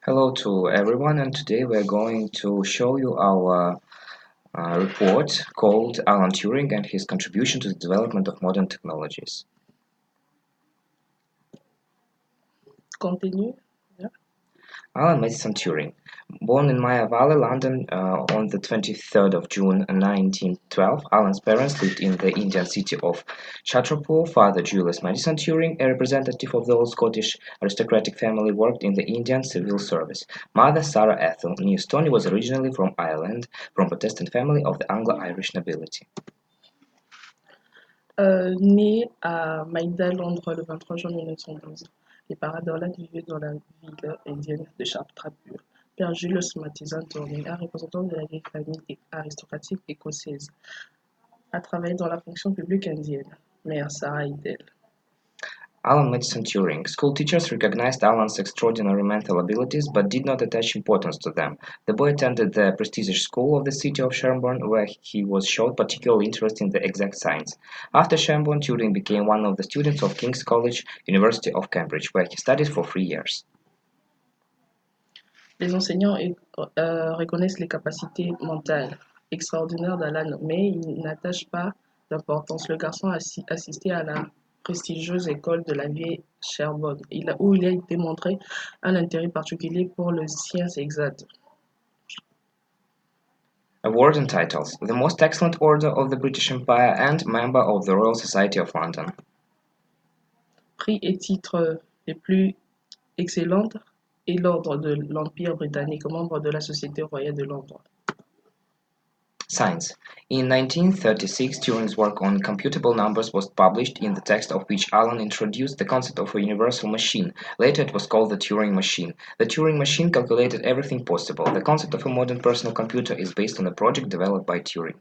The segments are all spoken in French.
Hello to everyone, and today we're going to show you our report called Alan Turing and his contribution to the development of modern technologies. Continue. Alan Mason Turing, born in Maya Valley, London on the 23rd of June 1912, Alan's parents lived in the Indian city of Chhatrapur. Father Julius Madison Turing, a representative of the old Scottish aristocratic family, worked in the Indian civil service. Mother Sarah Ethel Newstone was originally from Ireland, from a Protestant family of the Anglo-Irish nobility. Né à Maida, Londres, le 23 juin 1912, les parents d'Orlan vivaient dans la ville indienne de Chhatrapur. Père Julius Mathieson Turing, un représentant de la vieille famille aristocratique écossaise, a travaillé dans la fonction publique indienne. Mère Sarah Idel. Alan Mason Turing. School teachers recognized Alan's extraordinary mental abilities but did not attach importance to them. The boy attended the prestigious school of the city of Sherborne, where he was showed particular interest in the exact science. After Sherborne, Turing became one of the students of King's College, University of Cambridge, where he studied for 3 years. Les enseignants reconnaissent les capacités mentales extraordinaires d'Alan, mais ils n'attachent pas d'importance. Le garçon a assisté à la prestigieuse école de la vieille Sherborne, où il a démontré un intérêt particulier pour les sciences exactes. Awards and titles: the Most Excellent Order of the British Empire and member of the Royal Society of London. Prix et titres les plus excellents et l'ordre de l'Empire britannique, membre de la Société royale de Londres. Science. In 1936, Turing's work on computable numbers was published, in the text of which Alan introduced the concept of a universal machine. Later it was called the Turing machine. The Turing machine calculated everything possible. The concept of a modern personal computer is based on a project developed by Turing.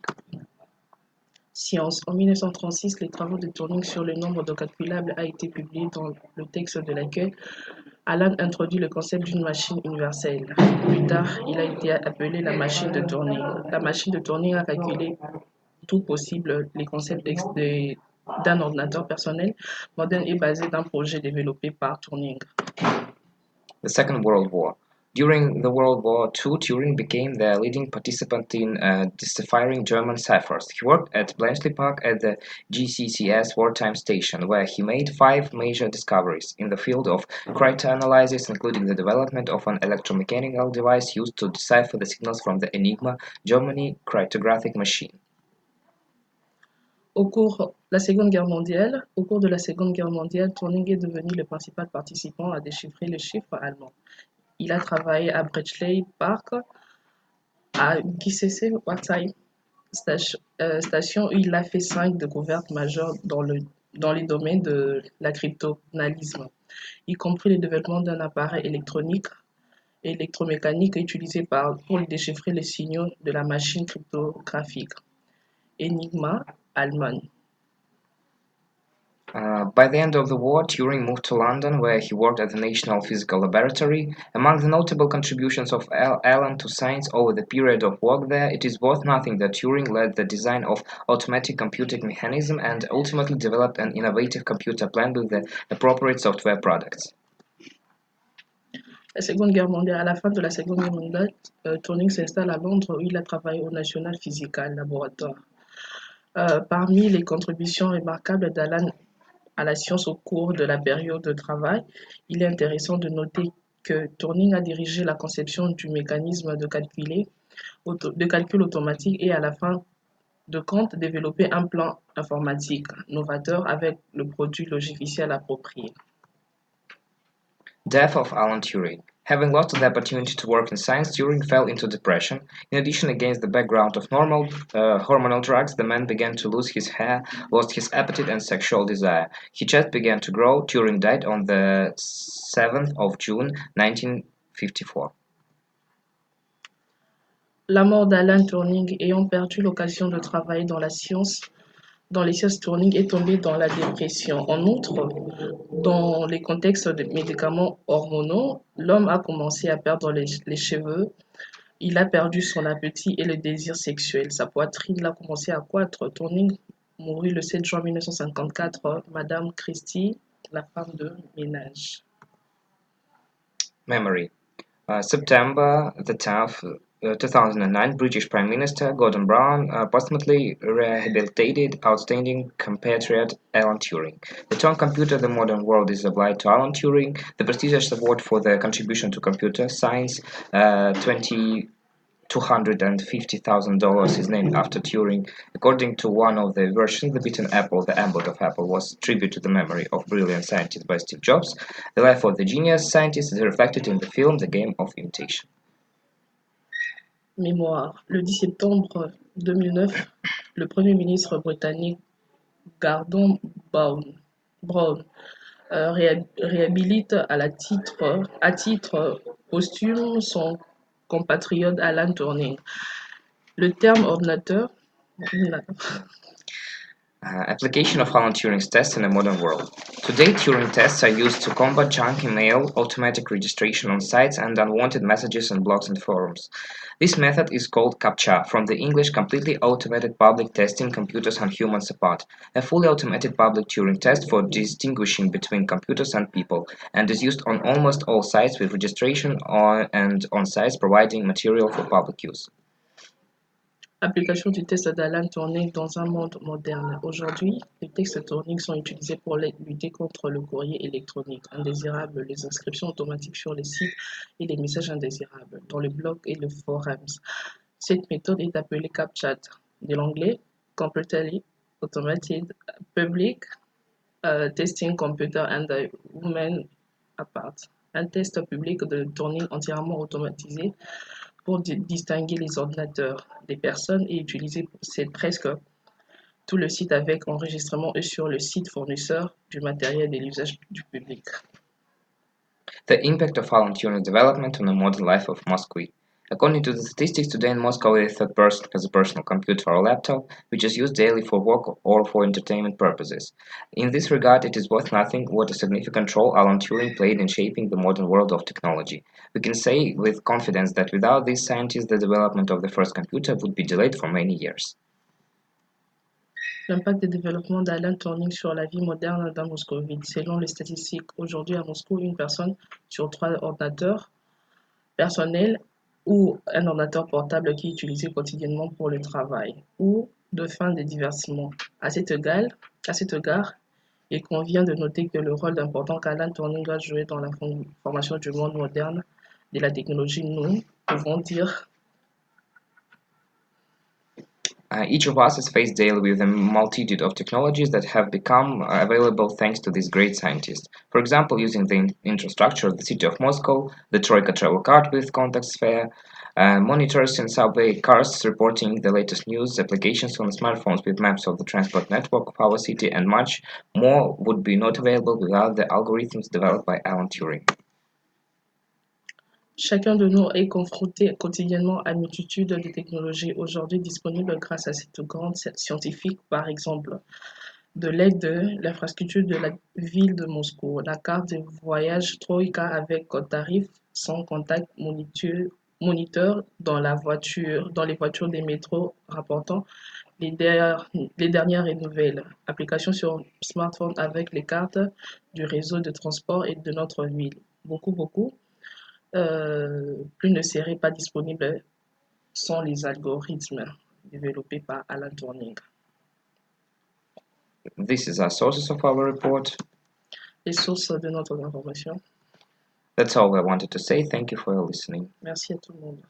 Science. En 1936, les travaux de Turing sur le nombre de calculables a été publié dans le texte de laquelle Alan introduit le concept d'une machine universelle. Plus tard, il a été appelé la machine de Turing. La machine de Turing a calculé tout possible les concepts d'un ordinateur personnel moderne et basé d'un projet développé par Turing. The Second World War. During the World War II, Turing became the leading participant in deciphering German ciphers. He worked at Bletchley Park at the GCCS wartime station, where he made 5 major discoveries in the field of cryptanalysis, including the development of an electromechanical device used to decipher the signals from the Enigma Germany cryptographic machine. Au cours de la Seconde Guerre mondiale, Turing est devenu le principal participant à déchiffrer les chiffres allemands. Il a travaillé à Bletchley Park, à GCC-Wartime Station, où il a fait 5 découvertes majeures dans les domaines de la cryptanalyse, y compris le développement d'un appareil électromécanique utilisé pour déchiffrer les signaux de la machine cryptographique Enigma allemande. By the end of the war, Turing moved to London, where he worked at the National Physical Laboratory. Among the notable contributions of Alan to science over the period of work there, it is worth noting that Turing led the design of automatic computing mechanism and ultimately developed an innovative computer plan with the appropriate software products. La Seconde Guerre mondiale. À la fin de la Seconde Guerre mondiale, Turing s'installe à Londres où il a travaillé au National Physical Laboratory. Parmi les contributions remarquables d'Alan à la science au cours de la période de travail, il est intéressant de noter que Turing a dirigé la conception du mécanisme de calcul automatique et à la fin de compte développé un plan informatique novateur avec le produit logiciel approprié. Death of Alan Turing. Having lost the opportunity to work in science, Turing fell into depression. In addition, against the background of normal hormonal drugs, the man began to lose his hair, lost his appetite and sexual desire. His chest began to grow. Turing died on the 7th of June 1954. La mort d'Alan Turing, ayant perdu l'occasion de travailler dans les sciences, Turing est tombé dans la dépression. En outre, dans les contextes de médicaments hormonaux, l'homme a commencé à perdre les cheveux, il a perdu son appétit et le désir sexuel. Sa poitrine a commencé à croître. Turing mourut le 7 juin 1954. Madame Christie, la femme de ménage. Memory. September the 10th, 2009, British Prime Minister Gordon Brown posthumously rehabilitated outstanding compatriot Alan Turing. The term computer the modern world is applied to Alan Turing. The prestigious award for the contribution to computer science, $250,000 is named after Turing. According to one of the versions, the beaten apple, the amulet of Apple, was a tribute to the memory of brilliant scientist by Steve Jobs. The life of the genius scientist is reflected in the film The Game of Imitation. Mémoire. Le 10 septembre 2009, le Premier ministre britannique Gordon Brown réhabilite à titre posthume son compatriote Alan Turing. Le terme ordinateur Application of Alan Turing's test in a modern world. Today, Turing tests are used to combat junk email, automatic registration on sites, and unwanted messages on blogs and forums. This method is called CAPTCHA, from the English completely automated public testing computers and humans apart, a fully automated public Turing test for distinguishing between computers and people, and is used on almost all sites with registration and on sites providing material for public use. Application du test d'Alan Turing dans un monde moderne. Aujourd'hui, les tests Turing sont utilisés pour lutter contre le courrier électronique indésirable, les inscriptions automatiques sur les sites et les messages indésirables dans les blogs et les forums. Cette méthode est appelée CAPTCHA, de l'anglais Completely Automated Public Testing Computer and Women Apart. Un test public de Turing entièrement automatisé pour distinguer les ordinateurs des personnes et utiliser presque tout le site avec enregistrement sur le site fournisseur du matériel de l'usage du public. The impact of Alan Turing's development on the modern life of Moscow. According to the statistics, today in Moscow, a third person has a personal computer or laptop, which is used daily for work or for entertainment purposes. In this regard, it is worth noting what a significant role Alan Turing played in shaping the modern world of technology. We can say with confidence that without this scientist, the development of the first computer would be delayed for many years. L'impact des développements d'Alan Turing sur la vie moderne d'un moscovite. Selon les statistiques, aujourd'hui à Moscou, une personne sur 3 ordinateurs personnels ou un ordinateur portable qui est utilisé quotidiennement pour le travail ou de fin de divertissement. À cet égard, il convient de noter que le rôle important qu'Alan Turing a joué dans la formation du monde moderne de la technologie, nous pouvons dire each of us is faced daily with a multitude of technologies that have become available thanks to this great scientist. For example, using the infrastructure of the city of Moscow, the Troika travel card with contact sphere, monitors in subway cars reporting the latest news, applications on smartphones with maps of the transport network of our city, and much more would be not available without the algorithms developed by Alan Turing. Chacun de nous est confronté quotidiennement à une multitude de technologies aujourd'hui disponibles grâce à cette grande scientifique, par exemple, de l'aide de l'infrastructure de la ville de Moscou, la carte de voyage Troïka avec tarif sans contact moniteur dans les voitures des métros rapportant les dernières nouvelles, applications sur smartphone avec les cartes du réseau de transport et de notre ville. Beaucoup. Plus ne seraient pas disponibles sans les algorithmes développés par Alan Turing. This is our sources of our report. Les sources de notre information. That's all I wanted to say. Thank you for your listening. Merci à tout le monde.